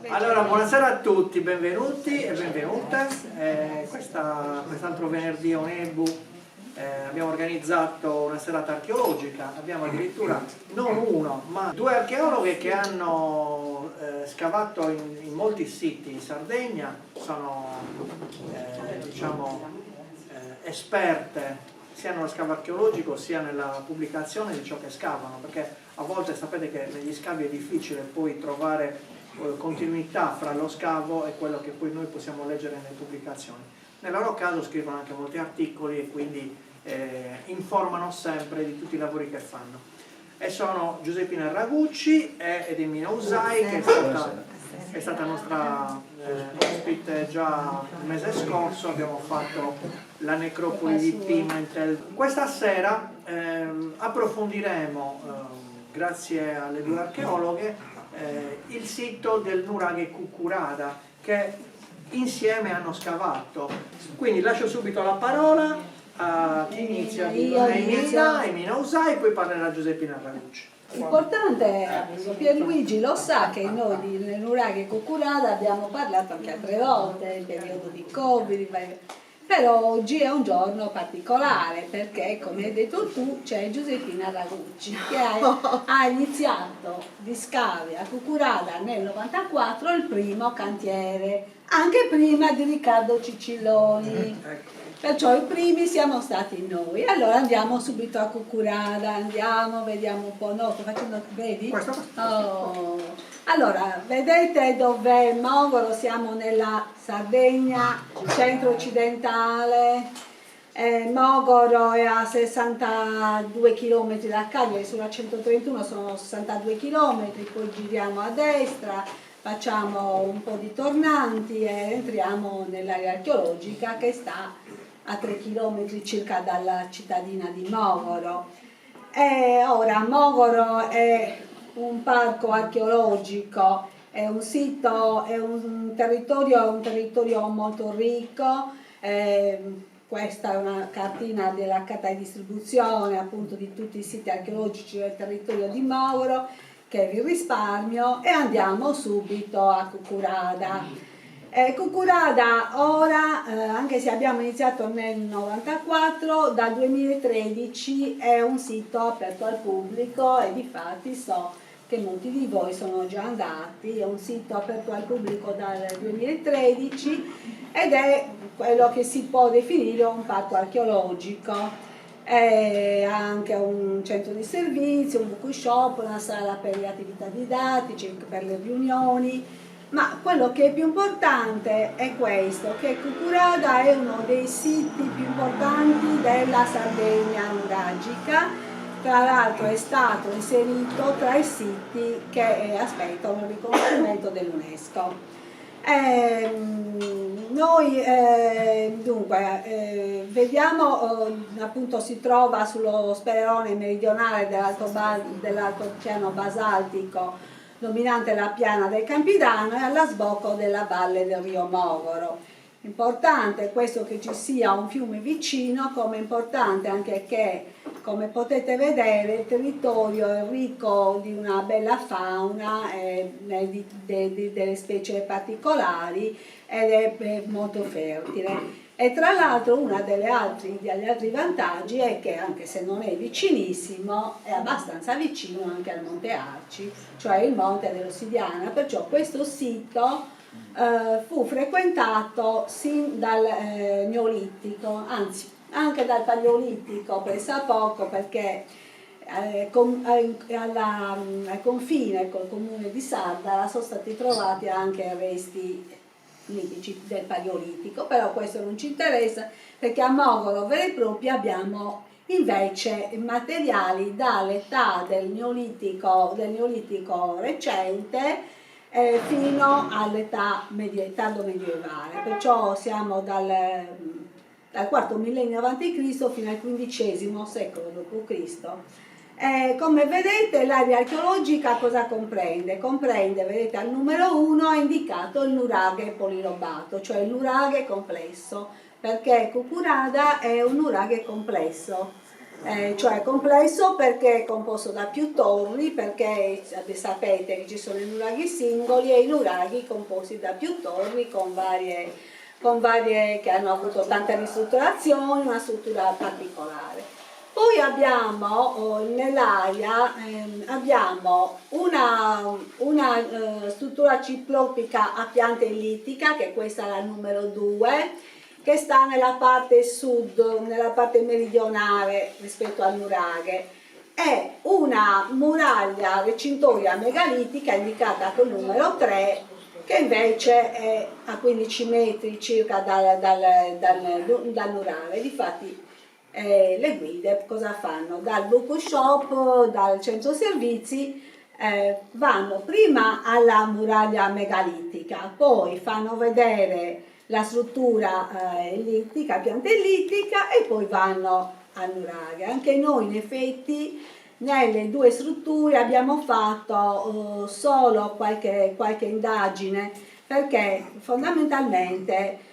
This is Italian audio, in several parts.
Allora, buonasera a tutti, benvenuti e benvenute. Quest'altro venerdì a Onebu abbiamo organizzato una serata archeologica. Abbiamo addirittura non uno, ma due archeologhe che hanno scavato in molti siti in Sardegna, sono esperte sia nello scavo archeologico sia nella pubblicazione di ciò che scavano, perché a volte sapete che negli scavi è difficile poi trovare continuità fra lo scavo e quello che poi noi possiamo leggere nelle pubblicazioni. Nel loro caso scrivono anche molti articoli e quindi informano sempre di tutti i lavori che fanno. E sono Giuseppina Ragucci ed Emina Usai, che è stata nostra ospite già il mese scorso. Abbiamo fatto la necropoli di Pimentel. Questa sera approfondiremo, grazie alle due archeologhe, il sito del nuraghe Cucurada che insieme hanno scavato. Quindi lascio subito la parola a chi inizia, Emina Usai, poi parlerà Giuseppina Ragucci. L'importante, Pierluigi lo sa, che noi nel nuraghe Cucurada abbiamo parlato anche altre volte, nel periodo di Covid, però oggi è un giorno particolare perché, come hai detto tu, c'è Giuseppina Ragucci che ha iniziato gli scavi a Cucurada nel 94, il primo cantiere, anche prima di Riccardo Cicilloni. Perciò i primi siamo stati noi. Allora andiamo subito a Cucurada, andiamo, vediamo un po', no, sto facendo, vedi? Oh. Allora, vedete dov'è Mogoro? Siamo nella Sardegna centro-occidentale. Mogoro è a 62 km da Cagliari, sulla 131 sono 62 km, poi giriamo a destra, facciamo un po' di tornanti e entriamo nell'area archeologica che sta a 3 km circa dalla cittadina di Mogoro. Ora Mogoro è un parco archeologico, è un sito, è un territorio molto ricco. Questa è una cartina della carta di distribuzione appunto di tutti i siti archeologici del territorio di Mogoro, che vi risparmio, e andiamo subito a Cucurada. Cucurada ora, anche se abbiamo iniziato nel 94, dal 2013 è un sito aperto al pubblico e difatti so che molti di voi sono già andati. È un sito aperto al pubblico dal 2013 ed è quello che si può definire un parco archeologico. Ha anche un centro di servizio, un book shop, una sala per le attività didattiche, per le riunioni. Ma quello che è più importante è questo, che Cucurada è uno dei siti più importanti della Sardegna nuragica. Tra l'altro è stato inserito tra i siti che aspettano il riconoscimento dell'UNESCO. Noi dunque vediamo, appunto si trova sullo sperone meridionale dell'altopiano basaltico dominante la piana del Campidano e alla sbocco della valle del Rio Mogoro. Importante questo che ci sia un fiume vicino, come importante anche che, come potete vedere, il territorio è ricco di una bella fauna, delle specie particolari, ed è molto fertile. E tra l'altro uno degli altri vantaggi è che, anche se non è vicinissimo, è abbastanza vicino anche al Monte Arci, cioè il Monte dell'Ossidiana, perciò questo sito fu frequentato sin dal Neolitico, anzi anche dal Paleolitico, pensa poco, perché al confine col comune di Sardara sono stati trovati anche resti litici del Paleolitico, però questo non ci interessa perché a Mogoro veri e propri abbiamo invece materiali dall'età del Neolitico recente fino all'età tardo-medievale, perciò siamo dal IV millennio a.C. fino al XV secolo d.C. Come vedete l'area archeologica cosa comprende? Comprende, vedete, al numero 1 è indicato il nuraghe polilobato, cioè il nuraghe complesso, perché Cucurada è un nuraghe complesso. cioè complesso perché è composto da più torri, perché sapete che ci sono i nuraghi singoli e i nuraghi composti da più torri con varie che hanno avuto tante ristrutturazioni, una struttura particolare. Poi abbiamo nell'area abbiamo una struttura ciclopica a pianta ellittica, che questa è la numero 2, che sta nella parte sud, nella parte meridionale rispetto al nuraghe. È una muraglia recintoria megalitica indicata col numero 3, che invece è a 15 metri circa dal nuraghe. Difatti le guide cosa fanno? Dal book shop, dal centro servizi, vanno prima alla muraglia megalitica, poi fanno vedere la struttura ellittica, pianta ellittica, e poi vanno al nuraghe. Anche noi in effetti nelle due strutture abbiamo fatto solo qualche indagine, perché fondamentalmente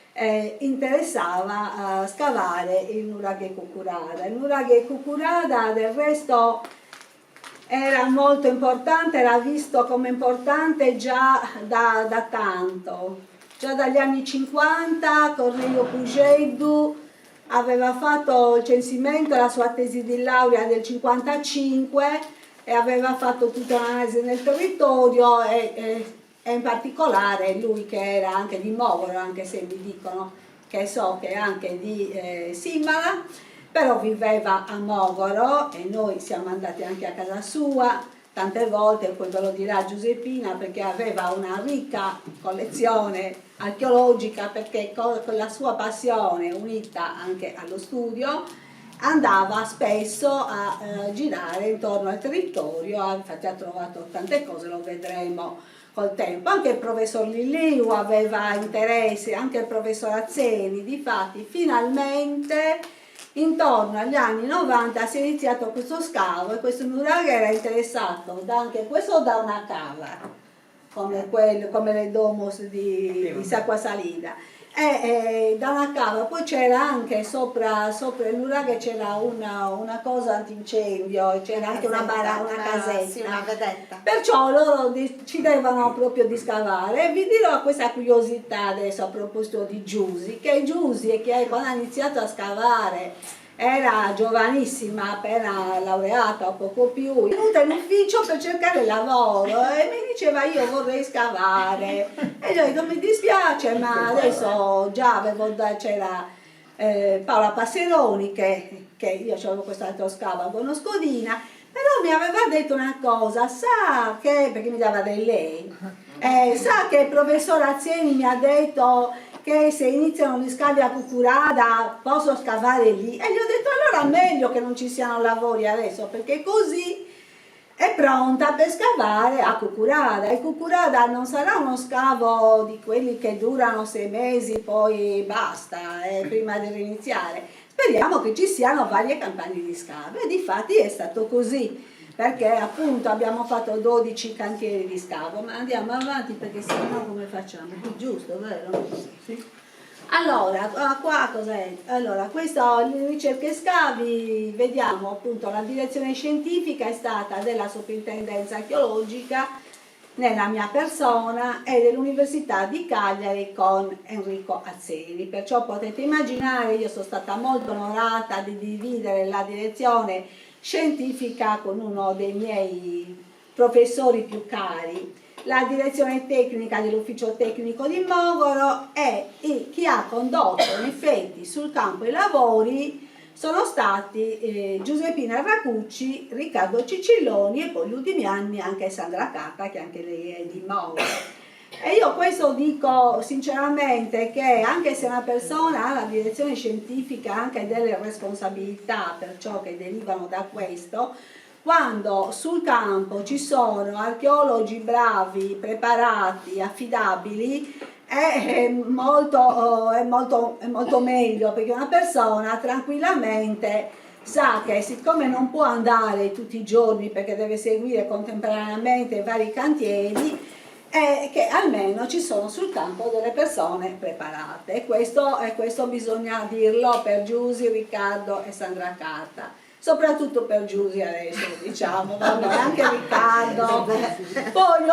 interessava scavare il nuraghe Cucurada. Il nuraghe Cucurada del resto era molto importante, era visto come importante già da tanto, già dagli anni 50. Cornelio Pugeddu aveva fatto il censimento, la sua tesi di laurea del 55, e aveva fatto tutta un'analisi del territorio e in particolare lui, che era anche di Mogoro, anche se mi dicono che so che è anche di Simala, però viveva a Mogoro e noi siamo andati anche a casa sua tante volte, poi ve lo dirà Giuseppina, perché aveva una ricca collezione archeologica, perché con la sua passione unita anche allo studio andava spesso a girare intorno al territorio, infatti ha trovato tante cose, lo vedremo col tempo. Anche il professor Lilliu aveva interesse, anche il professor Azzeni. Difatti finalmente intorno agli anni 90 si è iniziato questo scavo, e questo nuraghe era interessato anche questo da una cava come le domos di Sacua Salida, e da una cava. Poi c'era anche sopra il nuraghe c'era una cosa antincendio, c'era anche una casetta, sì, una vedetta. perciò loro decidevano proprio di scavare. E vi dirò questa curiosità adesso a proposito di Giusi, che quando ha iniziato a scavare era giovanissima, appena laureata o poco più, è venuta in ufficio per cercare lavoro e mi diceva: io vorrei scavare, e gli ho detto: mi dispiace, ma adesso già c'era Paola Passeroni, che io avevo quest'altro scavo a Bonoscodina, però mi aveva detto una cosa, sa che, perché mi dava del lei, sa che il professor Azieni mi ha detto che se iniziano gli scavi a Cucurada posso scavare lì, e gli ho detto: allora meglio che non ci siano lavori adesso, perché così è pronta per scavare a Cucurada. E Cucurada non sarà uno scavo di quelli che durano 6 mesi poi basta, prima di riniziare. Speriamo che ci siano varie campagne di scavo, e difatti è stato così, perché appunto abbiamo fatto 12 cantieri di scavo. Ma andiamo avanti, perché se no come facciamo? È giusto, vero? Sì. Allora, qua cos'è? Allora, questo, le ricerche scavi, vediamo appunto la direzione scientifica è stata della Soprintendenza Archeologica nella mia persona e dell'Università di Cagliari con Enrico Azzeni. Perciò potete immaginare, io sono stata molto onorata di dividere la direzione scientifica con uno dei miei professori più cari. La direzione tecnica dell'ufficio tecnico di Mogoro, e chi ha condotto in effetti sul campo i lavori sono stati Giuseppina Racucci, Riccardo Cicilloni e poi gli ultimi anni anche Sandra Carta, che anche lei è di Mogoro. E io questo dico sinceramente, che anche se una persona ha la direzione scientifica ha anche delle responsabilità per ciò che derivano da questo, quando sul campo ci sono archeologi bravi, preparati, affidabili, è molto meglio, perché una persona tranquillamente sa che, siccome non può andare tutti i giorni perché deve seguire contemporaneamente vari cantieri, che almeno ci sono sul campo delle persone preparate. E questo bisogna dirlo per Giusi, Riccardo e Sandra Carta. soprattutto per Giusy adesso, diciamo, vabbè, anche Riccardo. Poi gli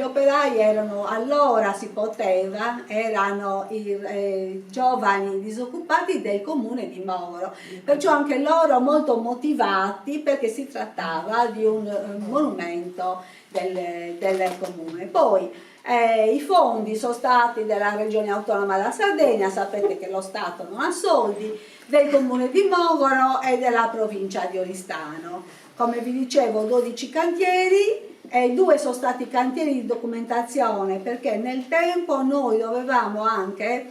operai erano allora, si poteva, erano i giovani disoccupati del comune di Mogoro, perciò anche loro molto motivati, perché si trattava di un monumento del comune. Poi i fondi sono stati della regione autonoma della Sardegna, sapete che lo Stato non ha soldi, del comune di Mogoro e della provincia di Oristano. Come vi dicevo, 12 cantieri, e 2 sono stati cantieri di documentazione, perché nel tempo noi dovevamo anche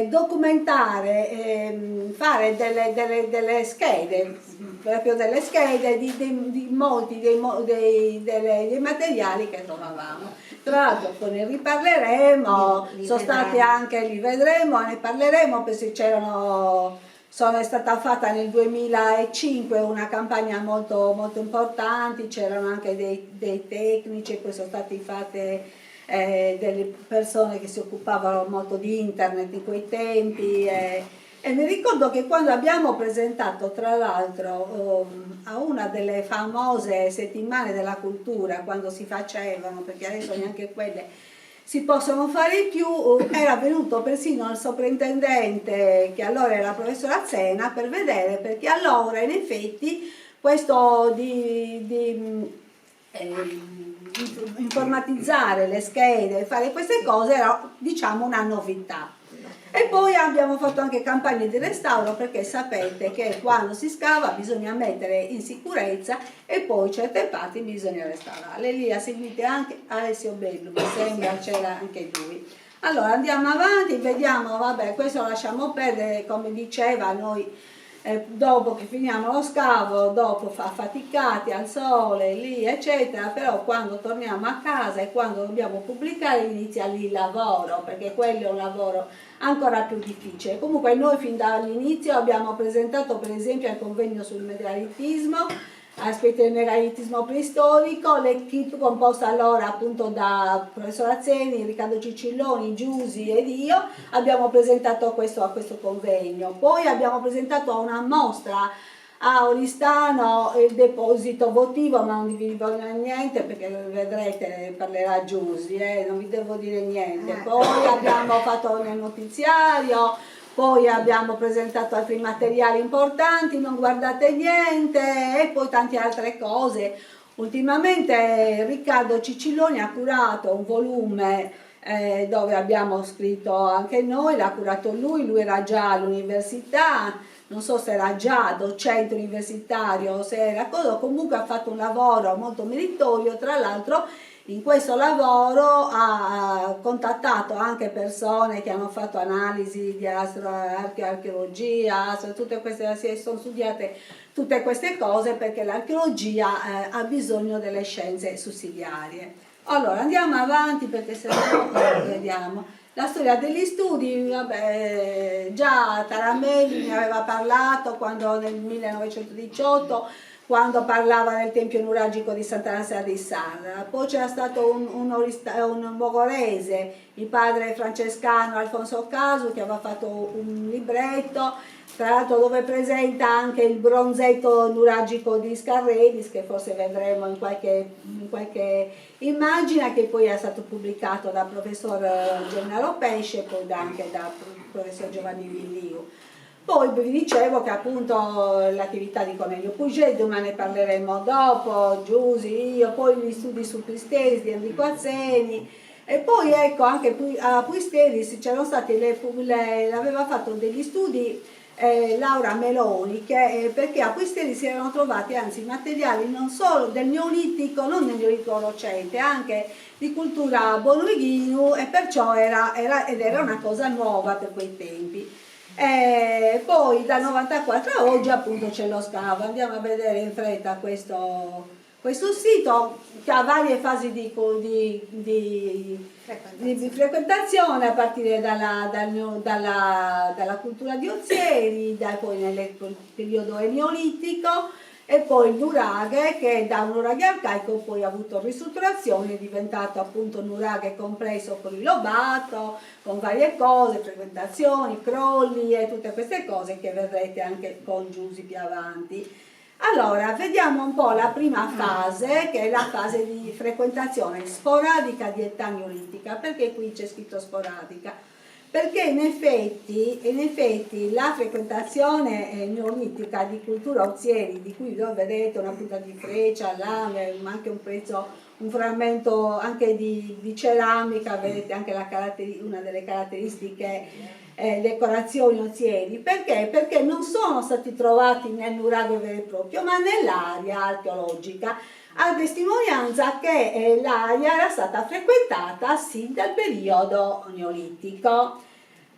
documentare, fare delle schede, proprio delle schede di molti dei materiali che trovavamo. Tra l'altro poi ne riparleremo, sono stati anche, li vedremo, ne parleremo, perché è stata fatta nel 2005 una campagna molto, molto importante, c'erano anche dei tecnici, poi sono state fatte delle persone che si occupavano molto di internet in quei tempi, e mi ricordo che quando abbiamo presentato, tra l'altro, a una delle famose settimane della cultura, quando si facevano, perché adesso neanche quelle si possono fare più, era venuto persino il sovrintendente, che allora era la professora Zena, per vedere, perché allora in effetti questo di informatizzare le schede, fare queste cose era, diciamo, una novità. E poi abbiamo fatto anche campagne di restauro, perché sapete che quando si scava bisogna mettere in sicurezza e poi certe parti bisogna restaurarle. Lì ha seguito anche Alessio Bello, mi sembra c'era anche lui. Allora andiamo avanti, vediamo, vabbè, questo lo lasciamo perdere, come diceva, noi dopo che finiamo lo scavo, dopo affaticati al sole, lì eccetera, però quando torniamo a casa e quando dobbiamo pubblicare inizia lì il lavoro, perché quello è un lavoro ancora più difficile. Comunque noi fin dall'inizio abbiamo presentato, per esempio, al convegno sul megalitismo, aspetti del megalitismo preistorico, l'equipe composta allora appunto da professor Azzeni, Riccardo Cicilloni, Giusy ed io, abbiamo presentato a questo convegno. Poi abbiamo presentato a una mostra a Oristano il deposito votivo, ma non vi dico niente perché vedrete, parlerà Giusy, non vi devo dire niente. Poi abbiamo fatto nel notiziario, poi abbiamo presentato altri materiali importanti, non guardate niente, e poi tante altre cose. Ultimamente Riccardo Cicilloni ha curato un volume dove abbiamo scritto anche noi, l'ha curato lui era già all'università, non so se era già docente universitario o se era cosa, comunque ha fatto un lavoro molto meritorio. Tra l'altro in questo lavoro ha contattato anche persone che hanno fatto analisi di archeologia, tutte queste, si sono studiate tutte queste cose, perché l'archeologia ha bisogno delle scienze sussidiarie. Allora andiamo avanti, perché se no vediamo. La storia degli studi, vabbè, già Taramelli ne aveva parlato quando nel 1918, quando parlava del tempio nuragico di Sant'Anastasia di Sarra. Poi c'era stato un mogorese, il padre francescano Alfonso Casu, che aveva fatto un libretto, tra l'altro dove presenta anche il bronzetto nuragico di Scarredis, che forse vedremo in qualche immagine, che poi è stato pubblicato da professor Gennaro Pesce e poi anche da professor Giovanni Villiu. Poi vi dicevo che appunto l'attività di Cornelio Puget, ma ne parleremo dopo, Giusy, io, poi gli studi su Puisteris di Enrico Azzeni, e poi ecco anche a Puisteris c'erano stati, aveva fatto degli studi Laura Meloni, perché a Puisteris si erano trovati anzi materiali non solo del Neolitico, non del Neolitico Rocente, anche di cultura bonuiginu, e perciò era una cosa nuova per quei tempi. Poi dal 94 a oggi appunto c'è lo scavo. Andiamo a vedere in fretta questo sito, che ha varie fasi di frequentazione, a partire dalla cultura di Ozieri, poi nel periodo neolitico, e poi il nuraghe, che da un nuraghe arcaico poi ha avuto ristrutturazione, è diventato appunto un nuraghe complesso con il lobato, con varie cose, frequentazioni, crolli e tutte queste cose che vedrete anche con Giusy più avanti. Allora, vediamo un po' la prima fase, che è la fase di frequentazione sporadica di età neolitica. Perché qui c'è scritto sporadica? Perché in effetti la frequentazione neolitica di cultura Ozieri, di cui voi vedete una punta di freccia, lame, ma anche un frammento anche di ceramica, vedete anche una delle caratteristiche decorazioni Ozieri. Perché? Perché non sono stati trovati nel nuraghe vero e proprio, ma nell'area archeologica, a testimonianza che l'area era stata frequentata sin dal periodo neolitico.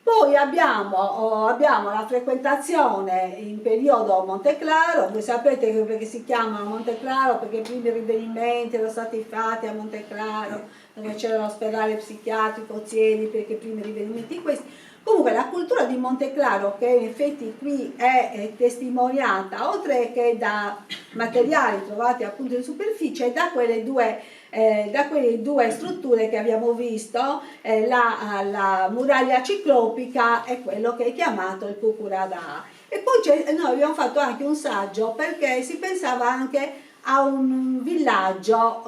Poi abbiamo la frequentazione in periodo Monteclaro. Voi sapete perché si chiama Monteclaro, perché i primi riverimenti erano stati fatti a Monteclaro, dove c'era l'ospedale psichiatrico Ozieri, perché i primi riverimenti questi. Comunque la cultura di Monteclaro, che in effetti qui è testimoniata, oltre che da materiali trovati appunto in superficie, da quelle due strutture che abbiamo visto, la muraglia ciclopica e quello che è chiamato il Cucurada. E poi noi abbiamo fatto anche un saggio, perché si pensava anche a un villaggio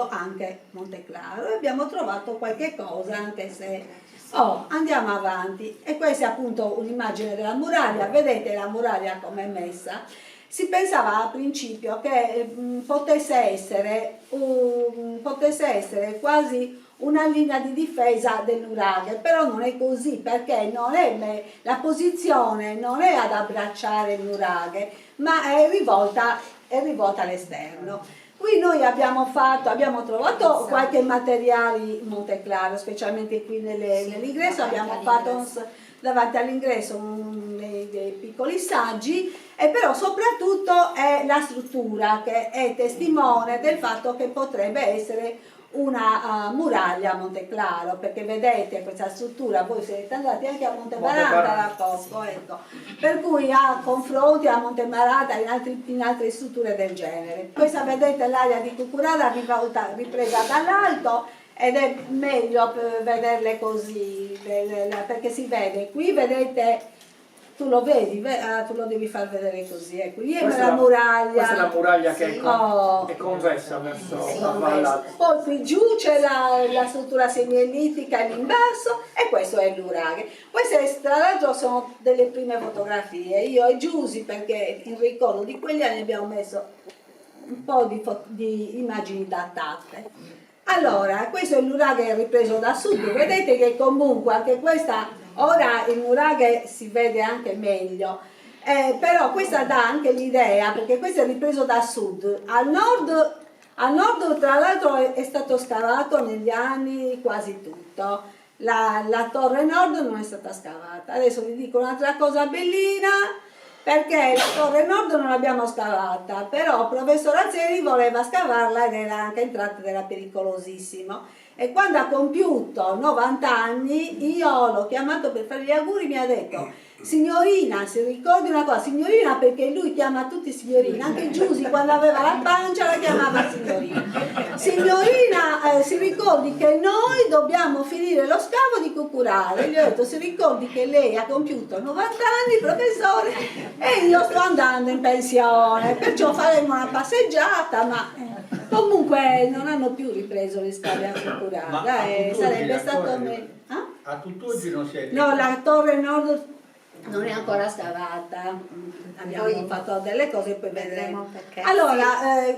anche Monteclaro, e abbiamo trovato qualche cosa, anche se andiamo avanti. E questa è appunto un'immagine della muraglia. Vedete la muraglia come è messa. Si pensava a principio che potesse essere quasi una linea di difesa del nuraghe, però non è così, perché la posizione non è ad abbracciare il nuraghe, ma è rivolta all'esterno. Qui noi abbiamo trovato qualche materiale in Monteclaro, specialmente qui nell'ingresso, abbiamo fatto davanti all'ingresso dei piccoli saggi, e però soprattutto è la struttura che è testimone del fatto che potrebbe essere una muraglia a Monteclaro, perché vedete questa struttura, voi siete andati anche a Montemarata da poco, ecco, per cui ha confronti a Montemarata in altre strutture del genere. Questa vedete l'area di Cucurada ripresa dall'alto, ed è meglio vederle così, perché si vede, qui vedete, tu lo vedi, tu lo devi far vedere così, ecco, la muraglia. Questa è la muraglia che è convessa verso la vallata. Poi qui giù c'è la struttura semiellitica in basso, e questo è il nuraghe. Queste tra l'altro sono delle prime fotografie, io e Giusy, perché in ricordo di quegli anni abbiamo messo un po' di immagini datate. Allora, questo è il nuraghe ripreso da sud, vedete che comunque anche questa, ora il nuraghe si vede anche meglio, però questa dà anche l'idea, perché questo è ripreso da sud. Al nord tra l'altro è stato scavato negli anni quasi tutto, la torre nord non è stata scavata. Adesso vi dico un'altra cosa bellina, perché la torre nord non l'abbiamo scavata, però il professor Azzeri voleva scavarla ed era anche entrata, era pericolosissimo. E quando ha compiuto 90 anni, io l'ho chiamato per fare gli auguri, mi ha detto: signorina, si ricordi una cosa, signorina, perché lui chiama tutti signorina, anche Giusy quando aveva la pancia la chiamava signorina. Signorina, si ricordi che noi dobbiamo finire lo scavo di Cucurada. E gli ho detto: si ricordi che lei ha compiuto 90 anni, professore, e io sto andando in pensione, perciò faremo una passeggiata, ma comunque non hanno più ripreso le scavi a Cucurada, sarebbe stato meglio. A tutt'oggi non siete? No, la torre nord non è ancora scavata, abbiamo fatto delle cose, poi vedremo. Allora,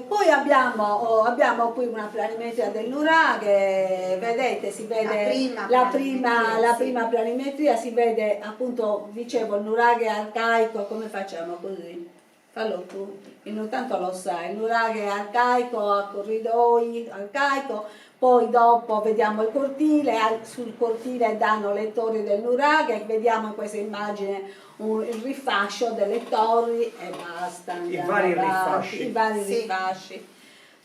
poi abbiamo qui una planimetria del nuraghe, vedete, si vede la prima planimetria, si vede appunto, dicevo, il nuraghe arcaico. Come facciamo così? Fallo tu, intanto lo sai, il nuraghe arcaico, a corridoi arcaico. Poi dopo vediamo il cortile, sul cortile danno le torri del nuraghe, vediamo in questa immagine il rifascio delle torri e basta. I vari rifasci.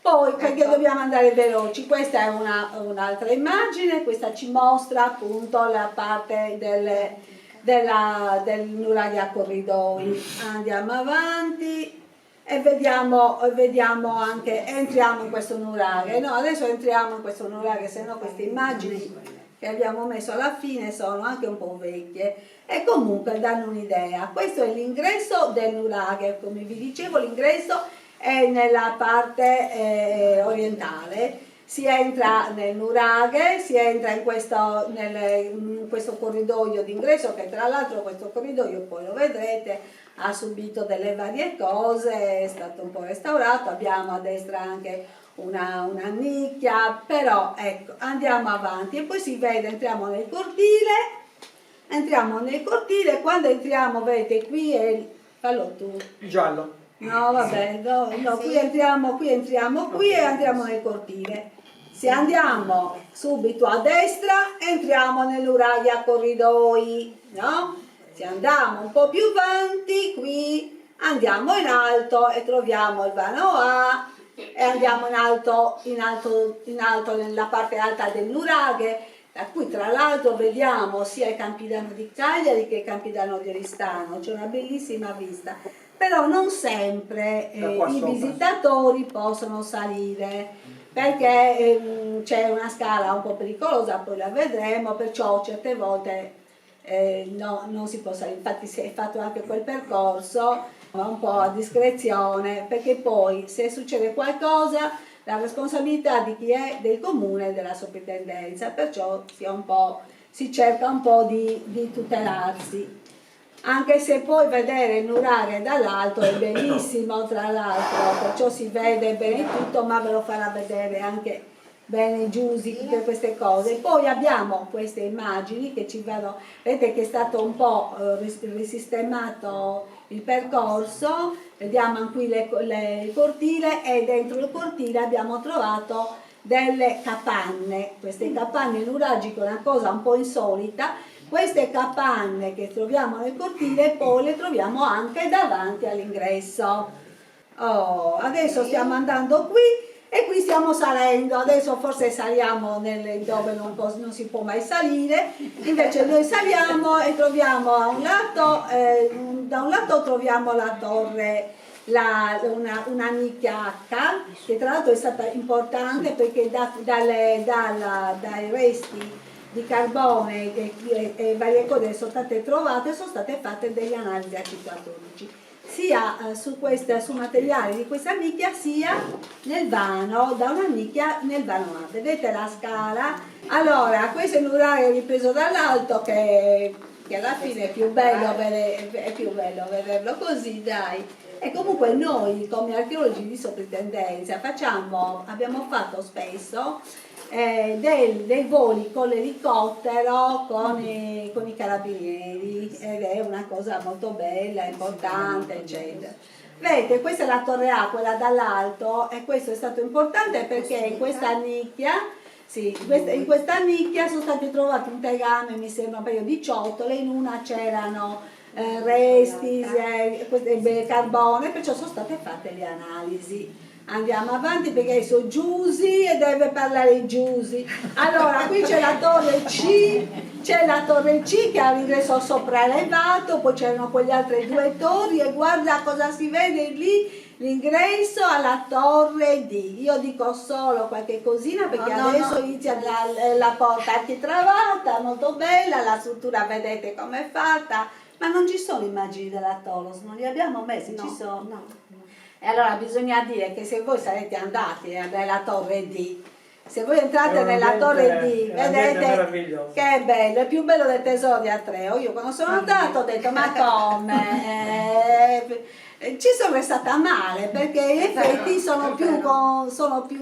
Poi, perché dobbiamo andare veloci, questa è un'altra immagine, questa ci mostra appunto la parte del nuraghe a corridoi. Andiamo avanti. e vediamo anche, entriamo in questo nuraghe. No, adesso entriamo in questo nuraghe, se no queste immagini che abbiamo messo alla fine sono anche un po' vecchie e comunque danno un'idea. Questo è l'ingresso del nuraghe, come vi dicevo l'ingresso è nella parte orientale. Si entra nel nuraghe, si entra in questo corridoio d'ingresso, che tra l'altro questo corridoio, poi lo vedrete, ha subito delle varie cose, è stato un po' restaurato, abbiamo a destra anche una nicchia, però ecco, andiamo avanti e poi si vede, entriamo nel cortile, quando entriamo, vedete qui è, fallo tu. Giallo. No, vabbè, no, qui entriamo qui e andiamo nel cortile. Se andiamo subito a destra, entriamo nell'Uraia a corridoi, no? Se andiamo un po' più avanti, qui andiamo in alto e troviamo il vano A e andiamo in alto nella parte alta del nuraghe, da cui tra l'altro vediamo sia i Campidano di Cagliari che i Campidano di Oristano, c'è una bellissima vista. Però non sempre i visitatori possono salire perché c'è una scala un po' pericolosa, poi la vedremo, perciò certe volte non si può salire. Infatti si è fatto anche quel percorso un po' a discrezione, perché poi se succede qualcosa la responsabilità di chi è del comune e della soprintendenza, perciò si cerca un po' di tutelarsi. Anche se poi vedere il nuraghe dall'alto è bellissimo, tra l'altro, perciò si vede bene tutto, ma ve lo farà vedere anche bene Giusy, tutte queste cose. Poi abbiamo queste immagini che ci vanno, vedete che è stato un po' risistemato il percorso, vediamo qui il cortile e dentro il cortile abbiamo trovato delle capanne. Queste capanne nuragiche è una cosa un po' insolita. Queste capanne che troviamo nel cortile poi le troviamo anche davanti all'ingresso. Adesso stiamo andando qui e qui stiamo salendo, adesso forse saliamo dove non si può mai salire, invece noi saliamo e troviamo da un lato troviamo la torre, una nicchia H, che tra l'altro è stata importante perché dai resti di carbone e varie cose sono state trovate, sono state fatte delle analisi architettoniche sia su materiali di questa nicchia sia nel vano, da una nicchia nel vano A. Vedete la scala? Allora, questo è il nuraghe ripreso dall'alto che alla fine è più bello vederlo così, dai. E comunque noi come archeologi di soprintendenza abbiamo fatto spesso dei voli con l'elicottero con i carabinieri ed è una cosa molto bella, importante, eccetera. Vedete, questa è la torre A, quella dall'alto, e questo è stato importante perché in questa nicchia sono stati trovati un tegame, mi sembra un paio di ciotole, in una c'erano resti, carbone, perciò sono state fatte le analisi. Andiamo avanti perché adesso Giusy e deve parlare Giusy. Allora, qui c'è la torre C che ha l'ingresso sopraelevato, poi c'erano quelle altre due torri e guarda cosa si vede lì, l'ingresso alla torre D. Io dico solo qualche cosina perché adesso inizia la porta architravata, molto bella, la struttura vedete com'è fatta, ma non ci sono immagini della Tolos, non li abbiamo messi, ci sono? No. E allora bisogna dire che se voi sarete andati nella torre D, se voi entrate nella torre D, vedete che è bello, è più bello del tesoro di Atreo. Io quando sono andato ho detto ma come? Ci sono restata male perché in effetti sono più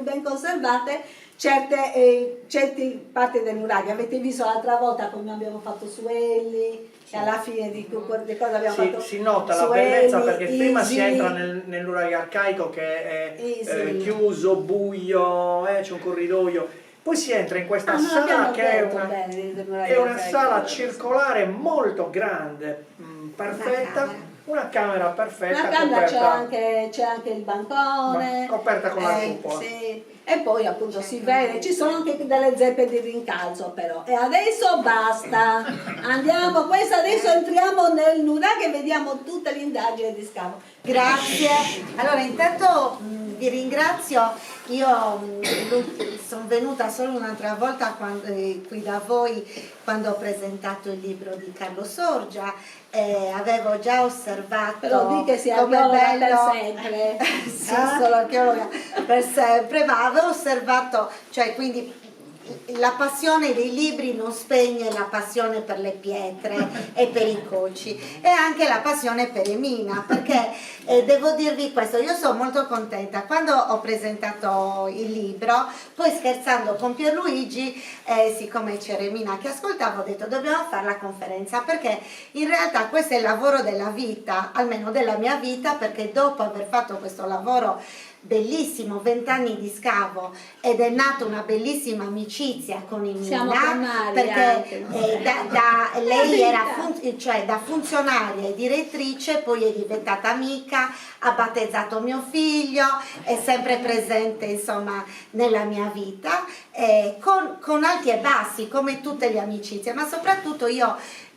ben conservate certe parti del nuraghe. Avete visto l'altra volta come abbiamo fatto su Elli e alla fine di cosa abbiamo fatto? Si nota la bellezza perché prima si entra nel nuraghe arcaico che è chiuso, buio, c'è un corridoio, poi si entra in questa sala che è una sala circolare molto grande, perfetta. Una camera perfetta, c'è anche il bancone, coperta con la cupola. Sì. e poi appunto si vede, ci sono anche delle zeppe di rincalzo però. E adesso basta, andiamo, questo adesso entriamo nel nuraghe e vediamo tutte le indagini di scavo. Grazie. Allora intanto vi ringrazio, io sono venuta solo un'altra volta qui da voi quando ho presentato il libro di Carlo Sorgia, avevo già osservato Però di che sia come archeologa bello per sempre. sì, sono archeologa per sempre, ma avevo osservato, cioè quindi la passione dei libri non spegne la passione per le pietre e per i coci, e anche la passione per Emina, perché devo dirvi questo, io sono molto contenta quando ho presentato il libro, poi scherzando con Pierluigi, siccome c'era Emina che ascoltavo, ho detto dobbiamo fare la conferenza, perché in realtà questo è il lavoro della vita, almeno della mia vita, perché dopo aver fatto questo lavoro bellissimo, 20 anni di scavo, ed è nata una bellissima amicizia con Siamo Emina, primari perché anche. lei era cioè da funzionaria e direttrice, poi è diventata amica, ha battezzato mio figlio, è sempre presente insomma nella mia vita, con alti e bassi come tutte le amicizie, ma soprattutto io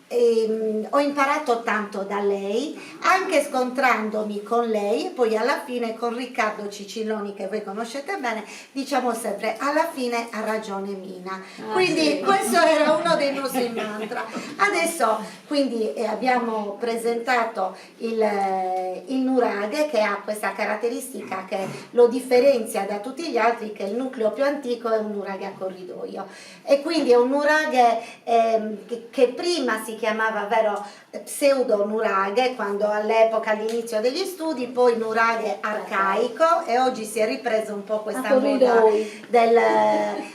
ho imparato tanto da lei, anche scontrandomi con lei, e poi alla fine con Riccardo Cicilloni, che voi conoscete bene, diciamo sempre alla fine ha ragione Mina, quindi sì. questo era uno dei nostri mantra. Adesso quindi abbiamo presentato il nuraghe, che ha questa caratteristica che lo differenzia da tutti gli altri, che il nucleo più antico è un nuraghe a corridoio, e quindi è un nuraghe che prima si chiamava pseudo nuraghe, quando all'epoca, all'inizio degli studi, poi nuraghe arcaico, e oggi si è ripreso un po' questa moda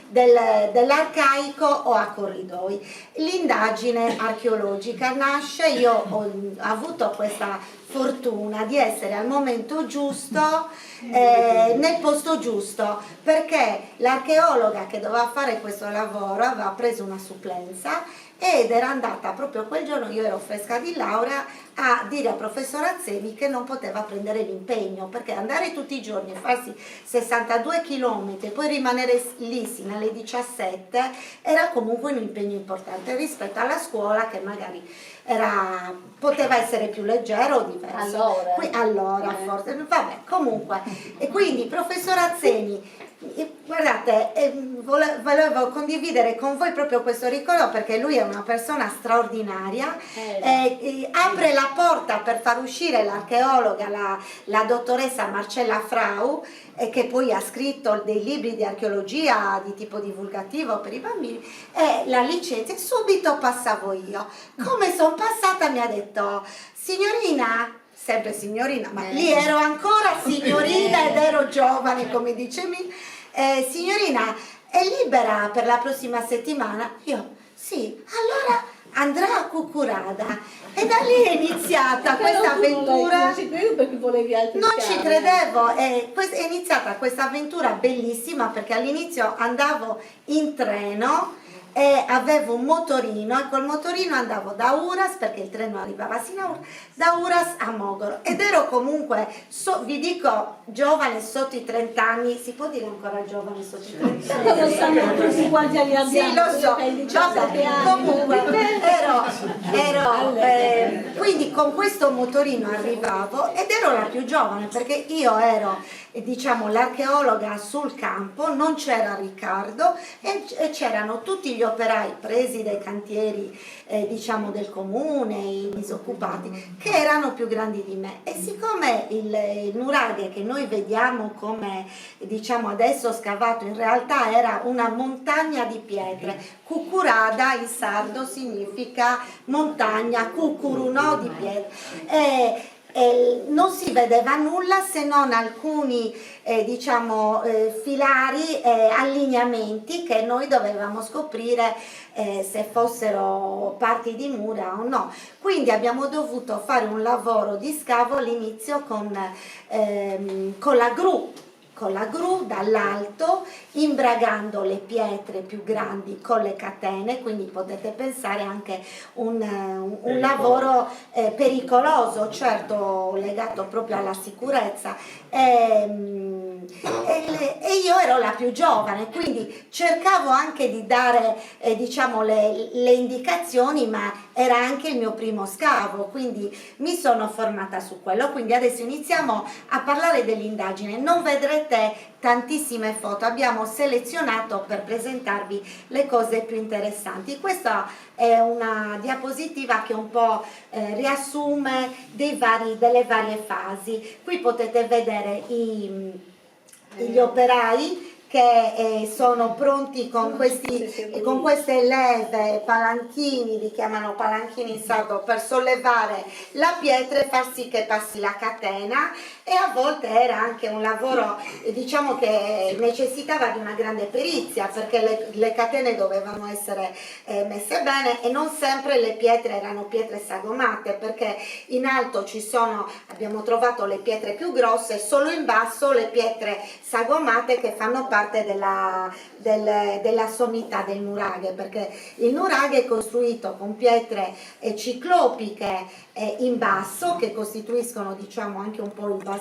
dell'arcaico o a corridoi. L'indagine archeologica nasce, io ho avuto questa fortuna di essere al momento giusto, nel posto giusto, perché l'archeologa che doveva fare questo lavoro aveva preso una supplenza ed era andata proprio quel giorno, io ero fresca di laurea, a dire al professor Azzemi che non poteva prendere l'impegno, perché andare tutti i giorni a farsi 62 km e poi rimanere lì sino alle 17 era comunque un impegno importante rispetto alla scuola, che magari poteva essere più leggero o diverso. Allora forse, vabbè, comunque. E quindi professor Azzemi, guardate, volevo condividere con voi proprio questo ricordo, perché lui è una persona straordinaria, apre la porta per far uscire l'archeologa, la dottoressa Marcella Frau, che poi ha scritto dei libri di archeologia di tipo divulgativo per i bambini, e la licenza, subito passavo io. Come sono passata mi ha detto: signorina, sempre signorina, ma lì ero ancora signorina ed ero giovane, come dicevi, signorina, è libera per la prossima settimana? Io, sì, allora andrà a Cuccurada. E da lì è iniziata questa avventura. Non ci credo, perché volevi altri Non scavi. ci credevo, è iniziata questa avventura bellissima, perché all'inizio andavo in treno e avevo un motorino, e col motorino andavo da Uras, perché il treno arrivava sino a Uras, da Uras a Mogoro, ed ero comunque, vi dico, giovane sotto i 30 anni, si può dire ancora giovane sotto i 30 anni? Lo sanno tutti quanti agli abbiamo. Sì, lo so, che hai 17 anni. comunque quindi con questo motorino arrivavo ed ero la più giovane, perché io ero, diciamo, l'archeologa sul campo, non c'era Riccardo e c'erano tutti gli operai presi dai cantieri, diciamo, del comune, i disoccupati, che erano più grandi di me. E siccome il nuraghe che noi vediamo come, diciamo, adesso scavato, in realtà era una montagna di pietre. Cuccurada in sardo significa montagna, cucuru, no, di pietre. Non si vedeva nulla se non alcuni diciamo filari, allineamenti che noi dovevamo scoprire se fossero parti di mura o no. Quindi abbiamo dovuto fare un lavoro di scavo all'inizio con la gru, con la gru dall'alto, imbragando le pietre più grandi con le catene, quindi potete pensare anche un lavoro pericoloso, certo legato proprio alla sicurezza. E io ero la più giovane, quindi cercavo anche di dare diciamo le indicazioni, ma era anche il mio primo scavo, quindi mi sono formata su quello. Quindi adesso iniziamo a parlare dell'indagine. Non vedrete tantissime foto, abbiamo selezionato per presentarvi le cose più interessanti. Questa è una diapositiva che un po' riassume delle varie fasi. Qui potete vedere gli operai che sono pronti con queste leve, palanchini, li chiamano palanchini in sardo, per sollevare la pietra e far sì che passi la catena. E a volte era anche un lavoro diciamo che necessitava di una grande perizia, perché le catene dovevano essere messe bene, e non sempre le pietre erano pietre sagomate, perché in alto abbiamo trovato le pietre più grosse, solo in basso le pietre sagomate che fanno parte della sommità del nuraghe, perché il nuraghe è costruito con pietre ciclopiche in basso, che costituiscono diciamo anche un po' il basamento.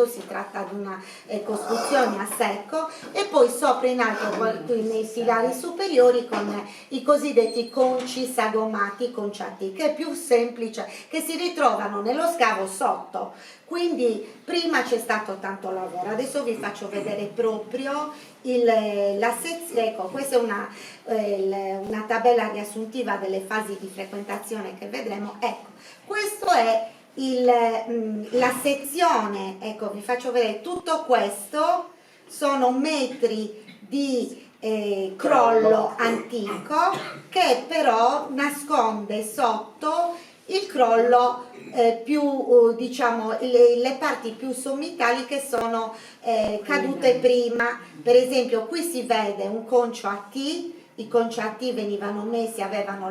Si tratta di una costruzione a secco, e poi sopra in alto nei filari superiori con i cosiddetti conci sagomati conciati, che è più semplice, che si ritrovano nello scavo sotto. Quindi prima c'è stato tanto lavoro, adesso vi faccio vedere proprio la sezione. Ecco, questa è una tabella riassuntiva delle fasi di frequentazione che vedremo. Ecco, questo è la sezione. Ecco, vi faccio vedere tutto questo, sono metri di crollo antico, che però nasconde sotto il crollo più diciamo le parti più sommitali che sono cadute prima. Per esempio qui si vede un concio a T. I conci a T venivano messi, avevano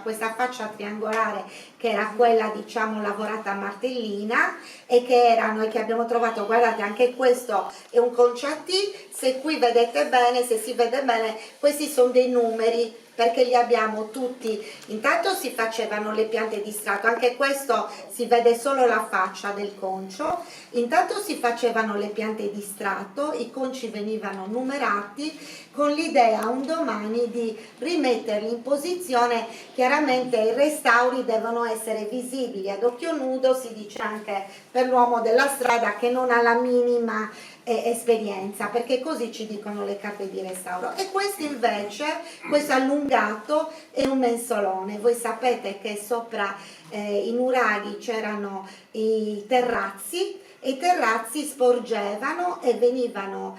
questa faccia triangolare, che era quella diciamo lavorata a martellina, e che abbiamo trovato. Guardate, anche questo è un concio a T. Se qui vedete bene, se si vede bene, questi sono dei numeri, perché li abbiamo tutti. Intanto si facevano le piante di strato, anche questo si vede solo la faccia del concio. Intanto si facevano le piante di strato, i conci venivano numerati, con l'idea un domani di rimetterli in posizione. Chiaramente i restauri devono essere visibili ad occhio nudo, si dice anche per l'uomo della strada che non ha la minima esperienza, perché così ci dicono le carte di restauro. E questo invece, questo allungato, è un mensolone. Voi sapete che sopra i nuraghi c'erano i terrazzi, e i terrazzi sporgevano e venivano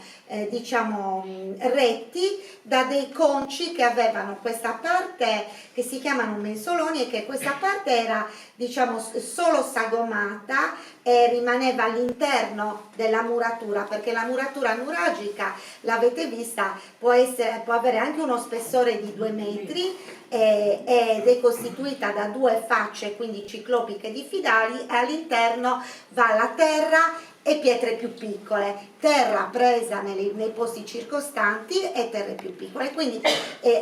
diciamo retti da dei conci che avevano questa parte che si chiamano mensoloni, e che questa parte era diciamo solo sagomata e rimaneva all'interno della muratura, perché la muratura nuragica, l'avete vista, può avere anche uno spessore di 2 metri ed è costituita da 2 facce, quindi ciclopiche di filari, e all'interno va la terra e pietre più piccole, terra presa nei posti circostanti e terre più piccole. Quindi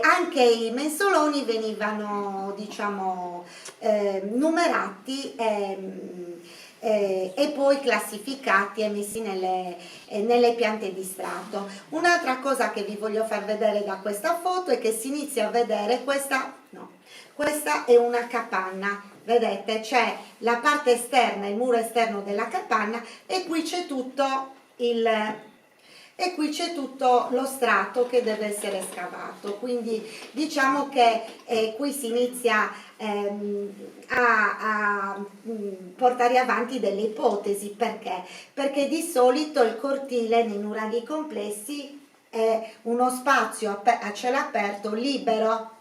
anche i mensoloni venivano diciamo numerati e poi classificati e messi nelle piante di strato. Un'altra cosa che vi voglio far vedere da questa foto è che si inizia a vedere questa è una capanna. Vedete, c'è la parte esterna, il muro esterno della capanna, e qui c'è tutto lo strato che deve essere scavato. Quindi diciamo che qui si inizia a portare avanti delle ipotesi. Perché di solito il cortile nei nuraghi complessi è uno spazio a cielo aperto libero.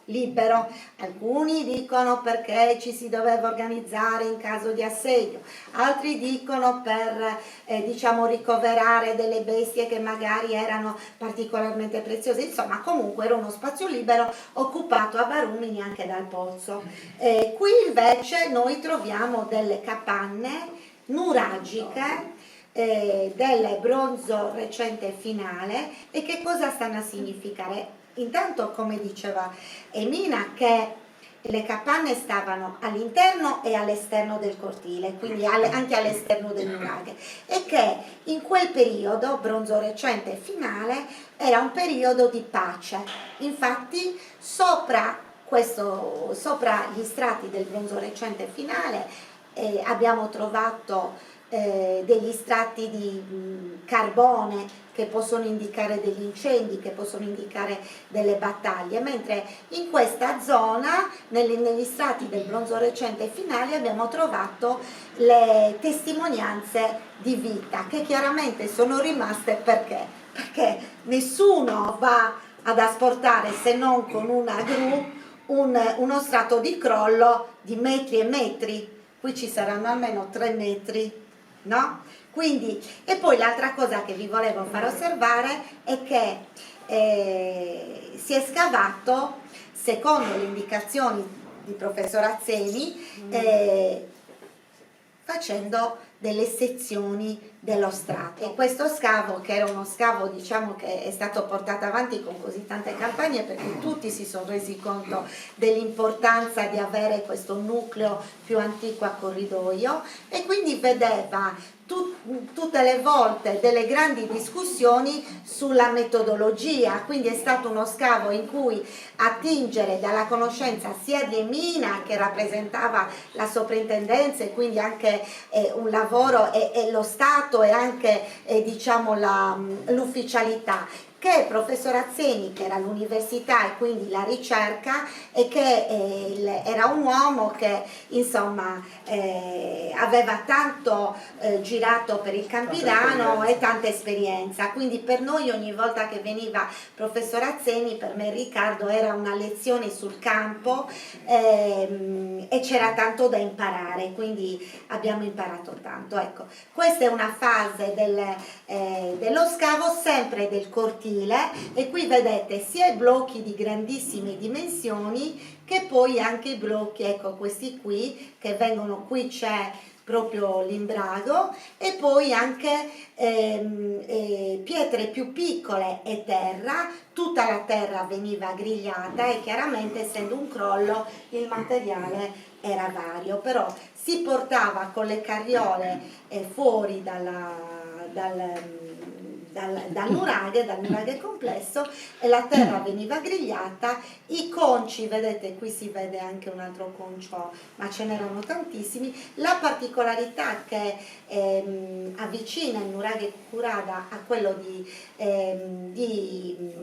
Alcuni dicono perché ci si doveva organizzare in caso di assedio, altri dicono per diciamo ricoverare delle bestie che magari erano particolarmente preziose. Insomma, comunque era uno spazio libero occupato a barumini anche dal pozzo. Qui invece noi troviamo delle capanne nuragiche del bronzo recente finale. E che cosa stanno a significare? Intanto, come diceva Emina, che le capanne stavano all'interno e all'esterno del cortile, quindi anche all'esterno del nuraghe, e che in quel periodo, bronzo recente e finale, era un periodo di pace. Infatti sopra gli strati del bronzo recente e finale abbiamo trovato degli strati di carbone che possono indicare degli incendi, che possono indicare delle battaglie, mentre in questa zona, negli strati del bronzo recente e finale, abbiamo trovato le testimonianze di vita, che chiaramente sono rimaste perché nessuno va ad asportare, se non con una gru, uno strato di crollo di metri e metri. Qui ci saranno almeno 3 metri, no? Quindi, e poi l'altra cosa che vi volevo far osservare è che si è scavato, secondo le indicazioni di professor Azzeni, facendo delle sezioni dello strato. E questo scavo, che era uno scavo, diciamo, che è stato portato avanti con così tante campagne, perché tutti si sono resi conto dell'importanza di avere questo nucleo più antico a corridoio, e quindi vedeva tutte le volte delle grandi discussioni sulla metodologia. Quindi è stato uno scavo in cui attingere dalla conoscenza sia di Emina, che rappresentava la soprintendenza e quindi anche un lavoro e lo Stato e anche diciamo l'ufficialità, che il professor Azzeni, che era l'università e quindi la ricerca, e che era un uomo che insomma aveva tanto girato per il Campidano e tanta esperienza. Quindi per noi, ogni volta che veniva professor Azzeni, per me e Riccardo era una lezione sul campo, e c'era tanto da imparare, quindi abbiamo imparato tanto. Ecco, questa è una fase dello scavo, sempre del cortile, e qui vedete sia i blocchi di grandissime dimensioni che poi anche i blocchi, ecco questi qui, che vengono, qui c'è proprio l'imbrago, e poi anche pietre più piccole e terra. Tutta la terra veniva grigliata e chiaramente, essendo un crollo, il materiale era vario, però si portava con le carriole fuori dal nuraghe complesso, e la terra veniva grigliata. I conci, vedete qui si vede anche un altro concio, ma ce n'erano tantissimi. La particolarità che avvicina il nuraghe Curada a quello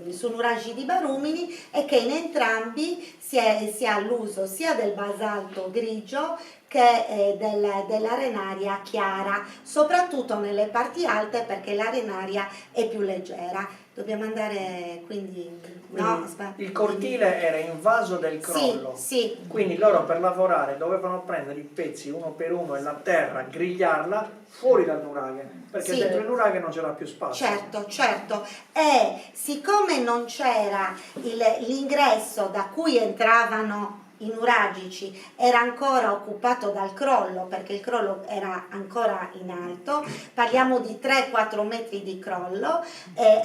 su nuraghi di Barumini è che in entrambi si ha l'uso sia del basalto grigio che dell'arenaria chiara, soprattutto nelle parti alte, perché l'arenaria è più leggera. Dobbiamo andare, quindi no, il cortile era invaso del crollo, sì. Quindi loro per lavorare dovevano prendere i pezzi uno per uno e la terra grigliarla fuori dal nuraghe, perché dentro il nuraghe non c'era più spazio. Certo, e siccome non c'era l'ingresso da cui entravano i nuragici, era ancora occupato dal crollo, perché il crollo era ancora in alto, parliamo di 3-4 metri di crollo,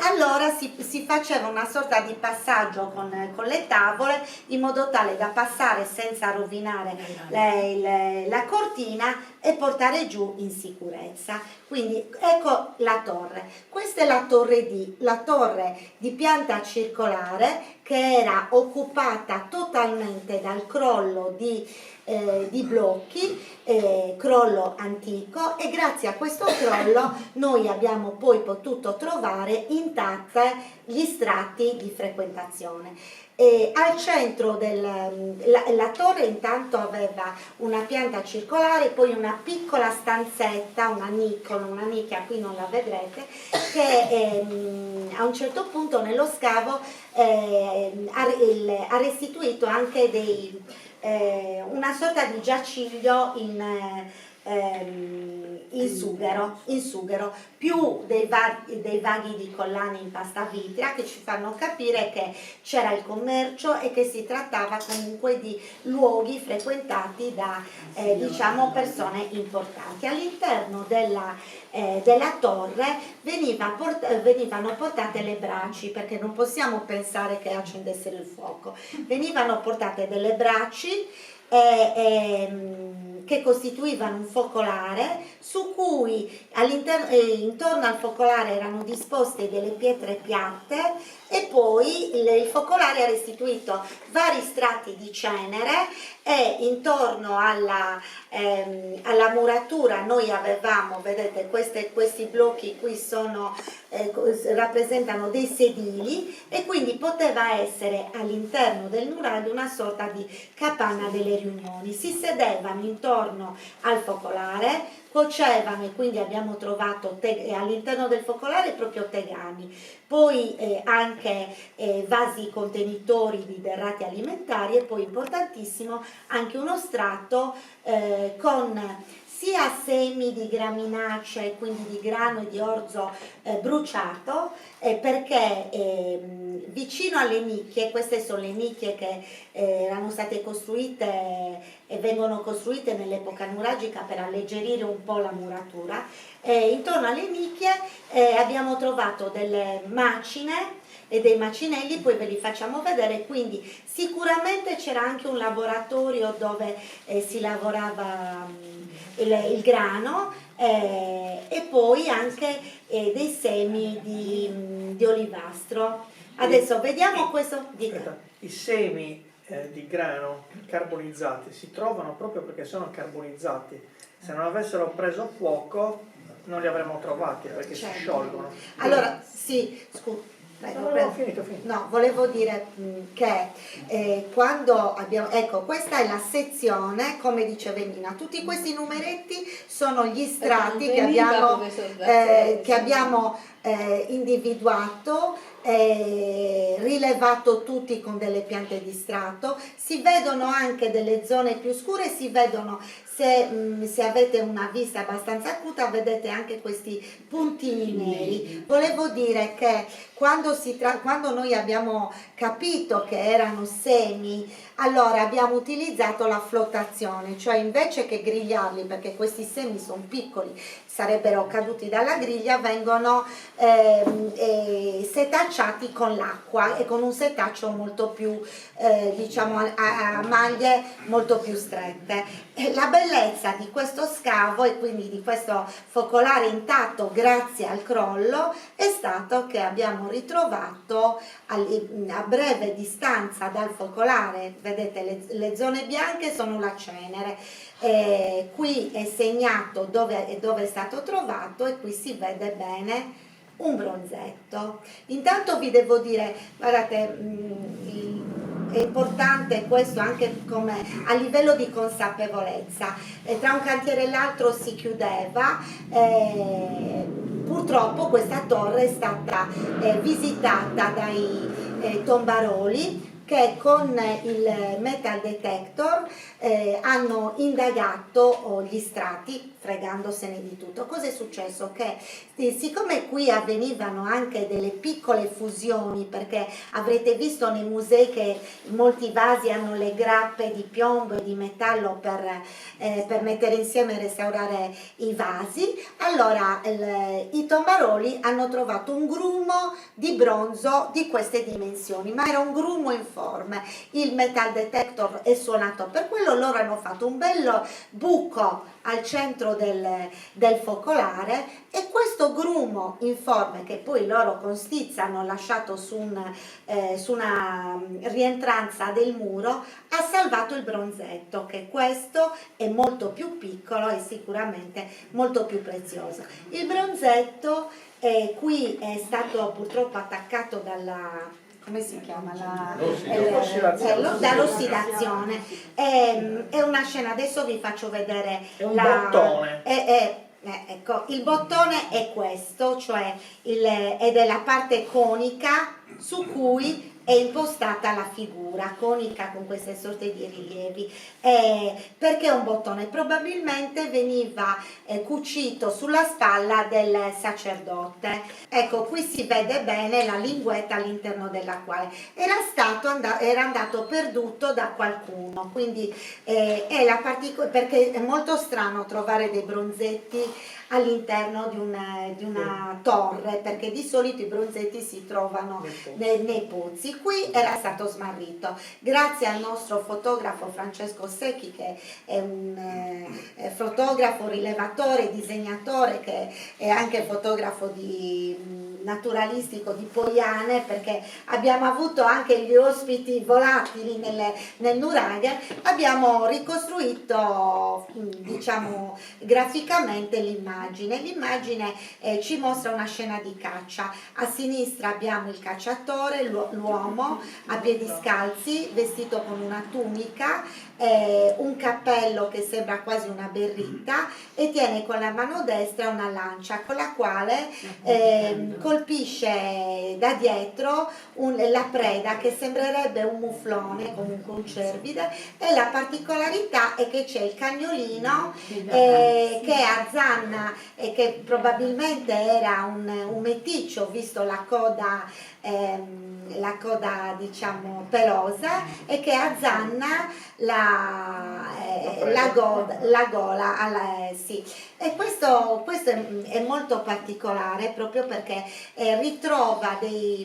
allora si faceva una sorta di passaggio con le tavole, in modo tale da passare senza rovinare la cortina e portare giù in sicurezza. Quindi ecco la torre. Questa è la torre di pianta circolare, che era occupata totalmente dal crollo di blocchi, crollo antico, e grazie a questo crollo noi abbiamo poi potuto trovare intatte gli strati di frequentazione. Al centro la torre intanto aveva una pianta circolare, poi una piccola stanzetta, una nicchia, qui non la vedrete, che a un certo punto nello scavo ha restituito anche una sorta di giaciglio in sughero, più dei vaghi di collane in pasta vitrea che ci fanno capire che c'era il commercio e che si trattava comunque di luoghi frequentati da diciamo persone importanti. All'interno della torre venivano portate le braci, perché non possiamo pensare che accendessero il fuoco, venivano portate delle braci che costituivano un focolare su cui intorno al focolare erano disposte delle pietre piatte e poi il focolare ha restituito vari strati di cenere e intorno alla muratura noi avevamo, vedete, questi blocchi qui rappresentano dei sedili e quindi poteva essere all'interno del murario una sorta di capanna delle riunioni. Si sedevano intorno al focolare, cuocevano e quindi abbiamo trovato all'interno del focolare proprio tegami, poi anche vasi contenitori di derrate alimentari e poi importantissimo anche uno strato con sia semi di graminacee, quindi di grano e di orzo bruciato, perché vicino alle nicchie, queste sono le nicchie che erano state costruite e vengono costruite nell'epoca nuragica per alleggerire un po' la muratura, intorno alle nicchie abbiamo trovato delle macine e dei macinelli, poi ve li facciamo vedere, quindi sicuramente c'era anche un laboratorio dove si lavorava il grano e poi anche dei semi di olivastro. Adesso vediamo questo. I semi di grano carbonizzati si trovano proprio perché sono carbonizzati. Se non avessero preso fuoco non li avremmo trovati perché si sciolgono. Allora, sì, scusa. No, finito. No, volevo dire che quando abbiamo, ecco, questa è la sezione, come dice Venina, tutti questi numeretti sono gli strati che abbiamo individuato, rilevato tutti con delle piante di strato. Si vedono anche delle zone più scure, si vedono, se avete una vista abbastanza acuta, vedete anche questi puntini neri. Volevo dire che quando noi abbiamo capito che erano semi, allora abbiamo utilizzato la flottazione, cioè invece che grigliarli, perché questi semi sono piccoli, sarebbero caduti dalla griglia, vengono setacciati con l'acqua e con un setaccio molto più, diciamo, a maglie molto più strette. La bellezza di questo scavo e quindi di questo focolare intatto grazie al crollo è stato che abbiamo ritrovato a breve distanza dal focolare, vedete le zone bianche sono la cenere, qui è segnato dove è stato trovato e qui si vede bene un bronzetto. Intanto vi devo dire, guardate, è importante questo anche come a livello di consapevolezza. Tra un cantiere e l'altro si chiudeva, purtroppo questa torre è stata visitata dai tombaroli che con il metal detector hanno indagato gli strati fregandosene di tutto. Cosa è successo? Che siccome qui avvenivano anche delle piccole fusioni, perché avrete visto nei musei che molti vasi hanno le grappe di piombo e di metallo per mettere insieme e restaurare i vasi, allora i tombaroli hanno trovato un grumo di bronzo di queste dimensioni, ma era un grumo informe. Il metal detector è suonato per quello, loro hanno fatto un bel buco al centro del focolare e questo grumo informe che poi loro con stizza hanno lasciato su una rientranza del muro ha salvato il bronzetto, che questo è molto più piccolo e sicuramente molto più prezioso. Il bronzetto qui è stato purtroppo attaccato dalla... come si chiama? Dall'ossidazione. È una scena, adesso vi faccio vedere. È un bottone. Ecco, il bottone è questo, cioè è della parte conica su cui è impostata la figura conica con queste sorte di rilievi. Perché un bottone? Probabilmente veniva cucito sulla spalla del sacerdote. Ecco, qui si vede bene la linguetta all'interno della quale era andato perduto da qualcuno, quindi perché è molto strano trovare dei bronzetti all'interno di una torre, perché di solito i bronzetti si trovano nei pozzi. Qui era stato smarrito grazie al nostro fotografo Francesco Secchi, che è un fotografo, rilevatore, disegnatore, che è anche fotografo naturalistico di Poiane, perché abbiamo avuto anche gli ospiti volatili nel nuraghe. Abbiamo ricostruito, diciamo, graficamente l'immagine ci mostra una scena di caccia. A sinistra abbiamo il cacciatore, l'uomo a piedi scalzi, vestito con una tunica, un cappello che sembra quasi una berretta, e tiene con la mano destra una lancia con la quale colpisce da dietro la preda, che sembrerebbe un muflone, comunque un cervide. E la particolarità è che c'è il cagnolino che azzanna, e che probabilmente era un meticcio, visto la coda diciamo pelosa, e che azzanna la gola sì. E questo è molto particolare, proprio perché ritrova dei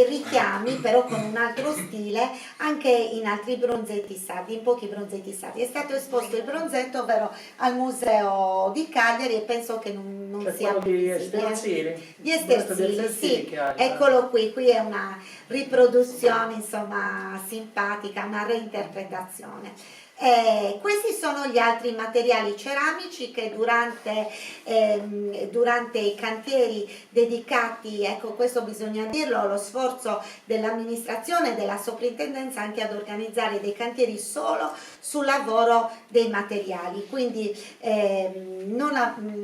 richiami, però con un altro stile, anche in altri bronzetti sardi, in pochi bronzetti sardi. È stato esposto il bronzetto, ovvero al Museo di Cagliari, e penso che non sia di Esterzini. Di Esterzini, sì, eccolo qui è una riproduzione, insomma, simpatica, una reinterpretazione. Questi sono gli altri materiali ceramici che durante i cantieri dedicati, ecco, questo bisogna dirlo, allo sforzo dell'amministrazione, della soprintendenza, anche ad organizzare dei cantieri solo sul lavoro dei materiali. Quindi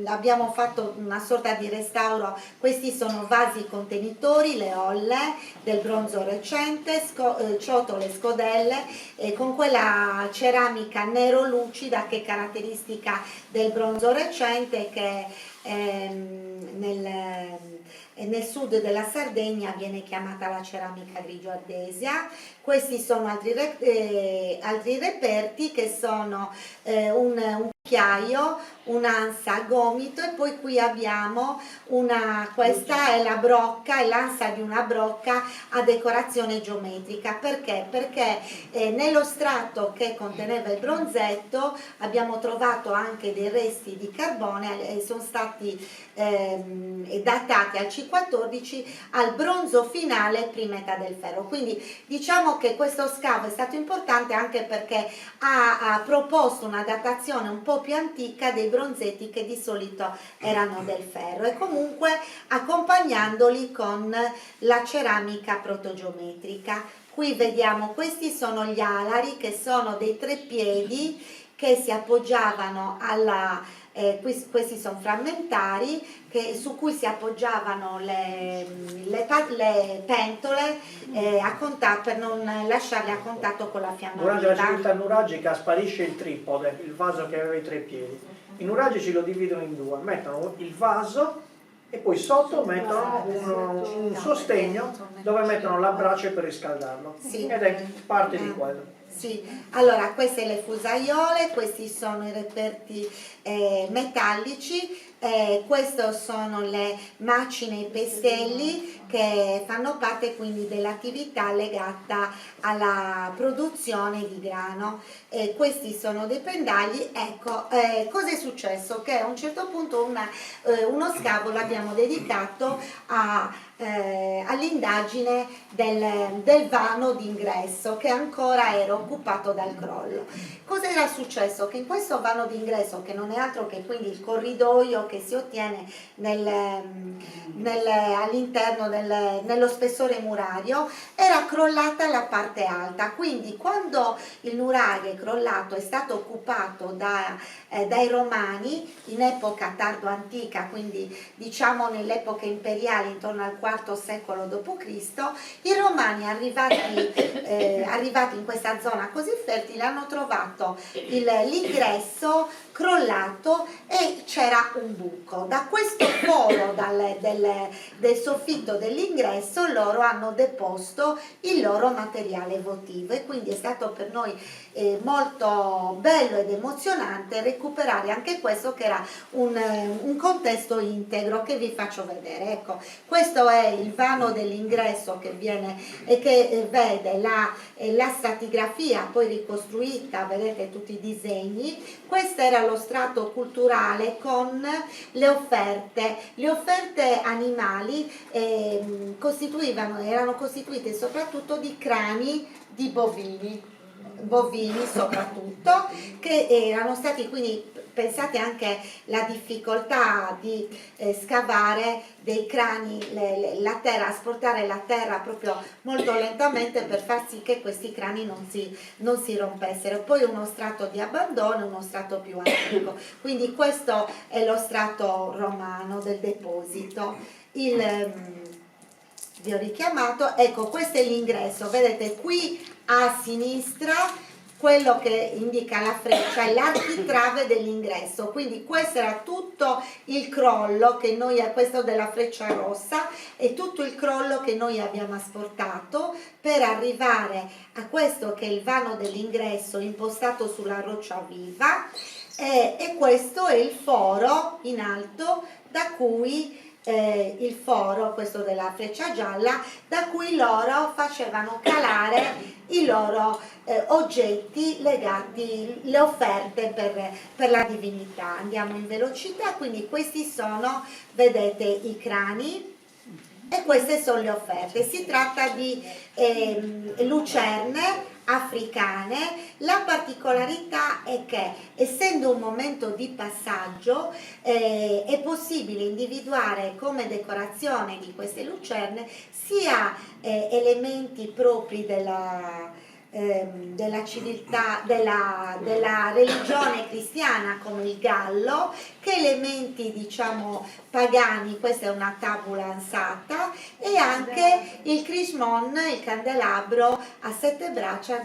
abbiamo fatto una sorta di restauro. Questi sono vasi contenitori, le olle del bronzo recente, ciotole, scodelle, con quella ceramica nero lucida che è caratteristica del bronzo recente, che nel sud della Sardegna viene chiamata la ceramica grigio ardesia. Questi sono altri reperti, che sono un cucchiaio, un'ansa a gomito, e poi qui abbiamo questa è la brocca, è l'ansa di una brocca a decorazione geometrica. Perché? Perché nello strato che conteneva il bronzetto abbiamo trovato anche dei resti di carbone, e sono stati datati al C14, al bronzo finale prima età del ferro. Quindi diciamo che questo scavo è stato importante anche perché ha proposto una datazione un po' più antica dei bronzetti, che di solito erano del ferro, e comunque accompagnandoli con la ceramica protogeometrica. Qui vediamo, questi sono gli alari, che sono dei treppiedi che si appoggiavano questi sono frammentari su cui si appoggiavano le pentole per non lasciarle a contatto con la fiamma Durante la viva. civiltà nuragica sparisce il tripode, il vaso che aveva i tre piedi. I nuragici lo dividono in due, mettono il vaso e poi sotto mettono un sostegno dove mettono la brace per riscaldarlo. Sì. Ed è parte di quello. Sì, allora queste le fusaiole, questi sono i reperti metallici, queste sono le macine e i pestelli che fanno parte quindi dell'attività legata alla produzione di grano. Questi sono dei pendagli. Ecco, cosa è successo? Che a un certo punto uno scavo l'abbiamo dedicato all'indagine del vano d'ingresso, che ancora era occupato dal crollo. Cosa era successo? Che in questo vano d'ingresso, che non è altro che quindi il corridoio che si ottiene all'interno nello spessore murario, era crollata la parte alta, quindi quando il nuraghe crollato è stato occupato dai Romani in epoca tardo-antica, quindi diciamo nell'epoca imperiale intorno al IV secolo d.C., i Romani arrivati in questa zona così fertile hanno trovato l'ingresso crollato e c'era un buco. Da questo foro del soffitto dell'ingresso loro hanno deposto il loro materiale votivo, e quindi è stato per noi molto bello ed emozionante recuperare anche questo, che era un contesto integro che vi faccio vedere. Ecco, questo è il vano dell'ingresso che viene e che vede la stratigrafia poi ricostruita, vedete tutti i disegni. Questo era lo strato culturale con le offerte animali, erano costituite soprattutto di crani di bovini soprattutto, che erano stati, quindi pensate anche la difficoltà di scavare dei crani, la terra, asportare la terra proprio molto lentamente per far sì che questi crani non si rompessero. Poi uno strato di abbandono, uno strato più antico, quindi questo è lo strato romano del deposito. Vi ho richiamato, ecco, questo è l'ingresso, vedete qui a sinistra quello che indica la freccia è l'architrave dell'ingresso, quindi questo era tutto il crollo che noi, questo della freccia rossa, è tutto il crollo che noi abbiamo asportato per arrivare a questo che è il vano dell'ingresso impostato sulla roccia viva, e questo è il foro in alto da cui il foro, questo della freccia gialla, da cui loro facevano calare i loro oggetti legati, le offerte per la divinità. Andiamo in velocità, quindi questi sono, vedete, i crani e queste sono le offerte. Si tratta di lucerne africane. La particolarità è che, essendo un momento di passaggio, è possibile individuare come decorazione di queste lucerne sia elementi propri della civiltà, della religione cristiana come il gallo, che elementi diciamo pagani, questa è una tabula ansata, e anche il crismon, il candelabro a 7 braccia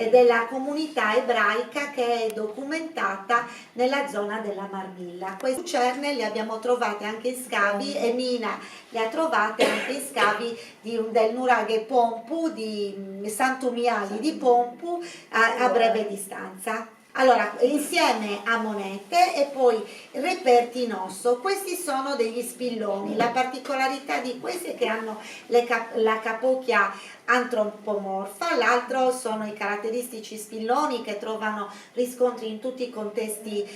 della comunità ebraica che è documentata nella zona della Marmilla. Queste lucerne le abbiamo trovate anche in scavi, e Mina le ha trovate anche in scavi del nuraghe Pompu, di Santumiali di Pompu, a breve distanza. Allora, insieme a monete e poi reperti in osso, questi sono degli spilloni. La particolarità di questi è che hanno la capocchia antropomorfa, l'altro sono i caratteristici spilloni che trovano riscontri in tutti i contesti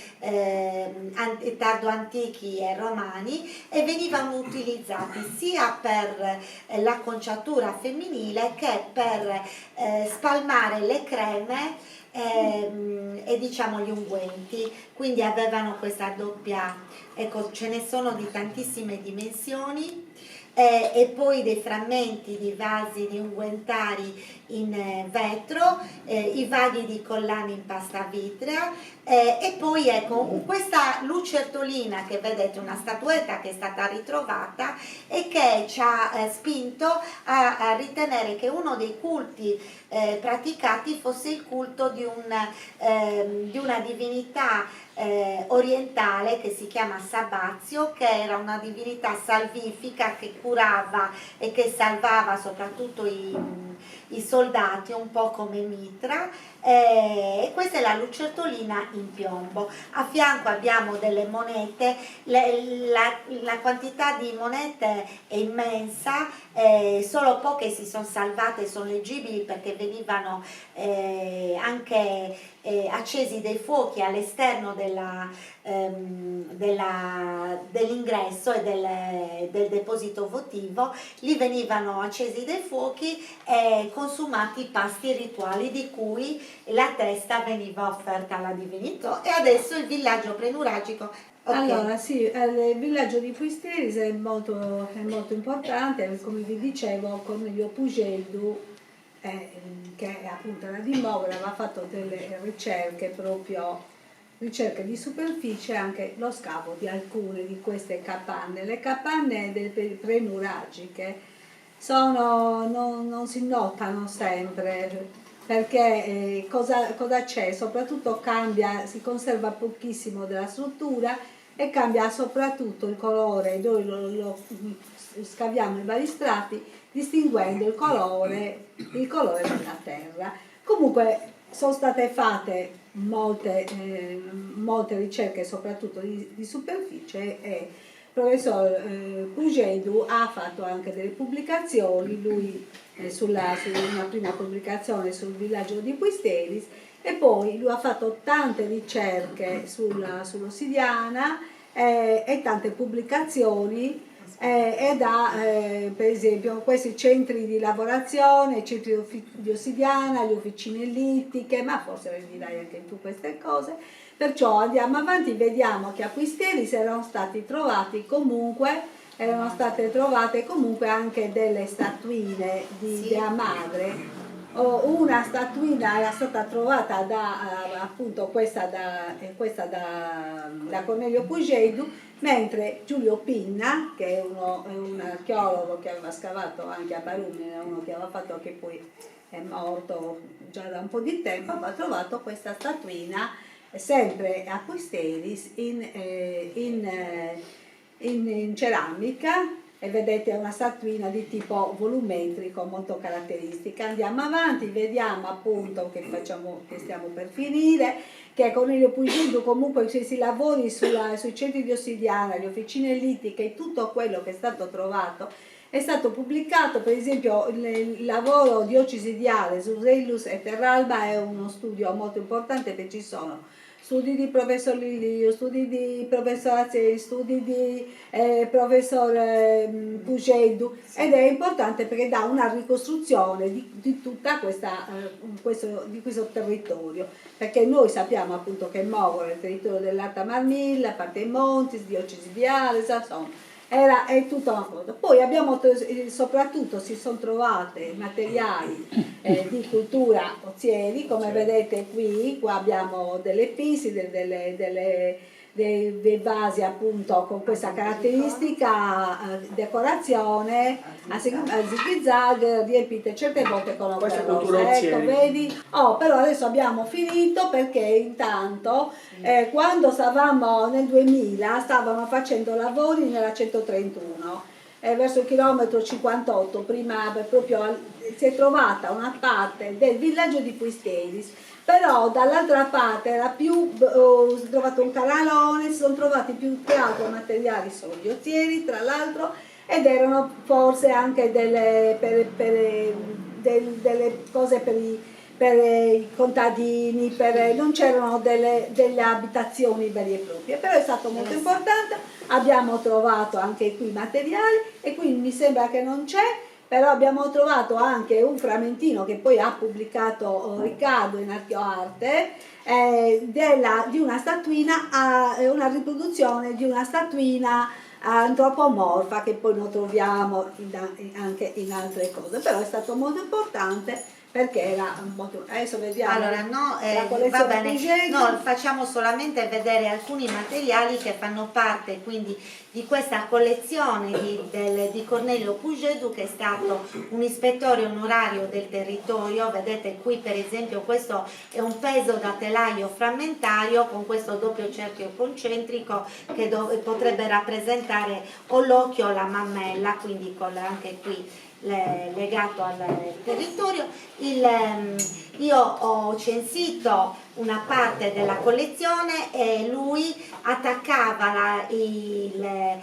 tardo-antichi e romani, e venivano utilizzati sia per l'acconciatura femminile che per spalmare le creme e diciamo gli unguenti, quindi avevano questa doppia, ecco, ce ne sono di tantissime dimensioni. E poi dei frammenti di vasi di unguentari in vetro, i vaghi di collane in pasta vitrea, e poi ecco questa lucertolina che vedete, una statuetta che è stata ritrovata e che ci ha spinto a ritenere che uno dei culti praticati fosse il culto di una divinità orientale che si chiama Sabazio, che era una divinità salvifica che curava e che salvava soprattutto i soldati, un po' come Mitra, e questa è la lucertolina in piombo. A fianco abbiamo delle monete, la quantità di monete è immensa, solo poche si sono salvate, sono leggibili perché venivano anche accesi dei fuochi all'esterno dell'ingresso e del deposito votivo. Lì venivano accesi dei fuochi e consumati i pasti rituali, di cui e la testa veniva offerta alla divinità. E adesso il villaggio prenuragico. Ok. Allora sì, il villaggio di Puisteris è molto importante, come vi dicevo, Cornelio Pugeldu, che appunto era di Mogra, aveva fatto delle ricerche di superficie, anche lo scavo di alcune di queste capanne. Le capanne prenuragiche non si notano sempre, perché cosa c'è? Soprattutto si conserva pochissimo della struttura e cambia soprattutto il colore. Noi lo scaviamo in vari strati distinguendo il colore della terra. Comunque sono state fatte molte ricerche, soprattutto di superficie, e il professor Pugeldu ha fatto anche delle pubblicazioni, lui su una prima pubblicazione sul villaggio di Puisteris, e poi lui ha fatto tante ricerche sull'ossidiana e tante pubblicazioni, ed ha per esempio questi centri di lavorazione, centri di ossidiana, le officine ellittiche, ma forse le dirai anche tu queste cose. Perciò andiamo avanti, vediamo che a Puisteris erano state trovate comunque anche delle statuine di Dea Madre. Una statuina era stata trovata appunto questa da Cornelio Pugeldu, mentre Giulio Pinna, che è un archeologo che aveva scavato anche a Barumine, uno che aveva fatto, che poi è morto già da un po' di tempo, aveva trovato questa statuina sempre a Puisteris in ceramica, e vedete è una statuina di tipo volumetrico molto caratteristica. Andiamo avanti, vediamo appunto che stiamo per finire, che Cornelio Pugeldu comunque si lavori sui centri di ossidiana, le officine ellittiche, tutto quello che è stato trovato è stato pubblicato. Per esempio il lavoro Diocisidiale su Zellus e Terralba è uno studio molto importante, perché ci sono studi di professor Lillio, studi di professor Azzeri, studi di professor Pugeldu, ed è importante perché dà una ricostruzione di tutta questo territorio, perché noi sappiamo appunto che Mogora è il territorio dell'Alta Marmilla, parte Montis, Diocesi di Alesa, insomma è tutta una cosa. Poi soprattutto si sono trovate materiali di cultura ozieri, come vedete qua abbiamo delle pisi, dei vasi appunto con questa caratteristica decorazione a zig-zag, riempite certe volte con la rosa. Ecco, vedi? Però adesso abbiamo finito, perché intanto quando stavamo nel 2000 stavano facendo lavori nella 131, verso il chilometro 58, prima proprio si è trovata una parte del villaggio di Puisteris, però dall'altra parte era si è trovato un canalone, si sono trovati più che altro materiali sovietieri tra l'altro, ed erano forse anche delle cose per i contadini, non c'erano delle abitazioni vere e proprie, però è stato molto importante. Abbiamo trovato anche qui materiali, e qui mi sembra che non c'è, però abbiamo trovato anche un frammentino che poi ha pubblicato Riccardo in Archeoarte, di una statuina, una riproduzione di una statuina antropomorfa, che poi lo troviamo anche in altre cose, però è stato molto importante perché era molto. Adesso vediamo. Allora la collezione. va bene, facciamo solamente vedere alcuni materiali che fanno parte quindi di questa collezione di Cornelio Pugeldu, che è stato un ispettore onorario del territorio. Vedete qui per esempio questo è un peso da telaio frammentario con questo doppio cerchio concentrico che potrebbe rappresentare o l'occhio o la mammella, quindi anche qui legato al territorio. Io ho censito una parte della collezione, e lui attaccava le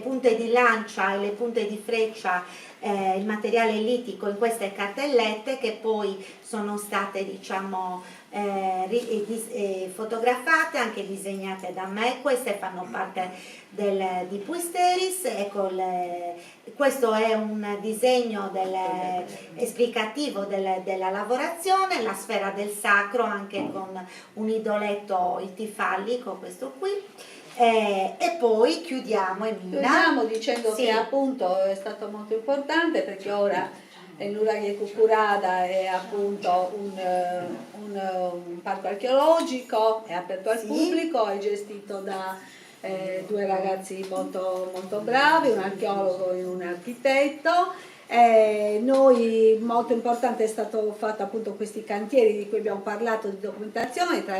punte di lancia e le punte di freccia il materiale litico in queste cartellette che poi sono state fotografate, anche disegnate da me. Queste fanno parte di Puisteris. Ecco, questo è un disegno esplicativo della lavorazione, la sfera del sacro anche con un idoletto itifallico, questo qui. E poi chiudiamo, Emina. Chiudiamo dicendo Sì. che appunto è stato molto importante, perché ora il Nuraghe Cucurada è appunto un parco archeologico, è aperto al Sì. pubblico, è gestito da due ragazzi molto, molto bravi, un archeologo e un architetto. Noi, molto importante è stato fatto appunto questi cantieri di cui abbiamo parlato, di documentazione. Tra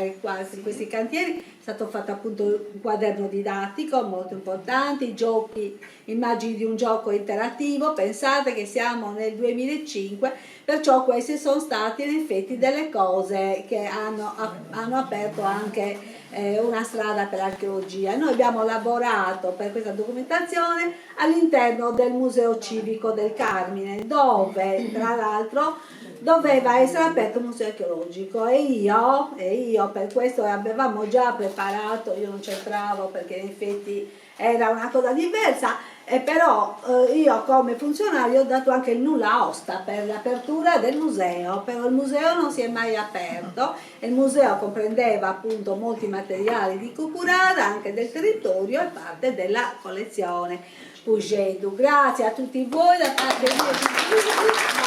questi cantieri è stato fatto appunto un quaderno didattico molto importante, giochi, immagini di un gioco interattivo. Pensate che siamo nel 2005, perciò queste sono state in effetti delle cose che hanno aperto anche una strada per l'archeologia. Noi abbiamo lavorato per questa documentazione all'interno del Museo Civico del Carmine, dove tra l'altro doveva essere aperto un museo archeologico, e io per questo avevamo già preparato, io non c'entravo perché in effetti era una cosa diversa, però io come funzionario ho dato anche il nulla osta per l'apertura del museo, però il museo non si è mai aperto. Il museo comprendeva appunto molti materiali di Cucurada, anche del territorio, e parte della collezione Pugedu. Grazie a tutti voi da parte mia.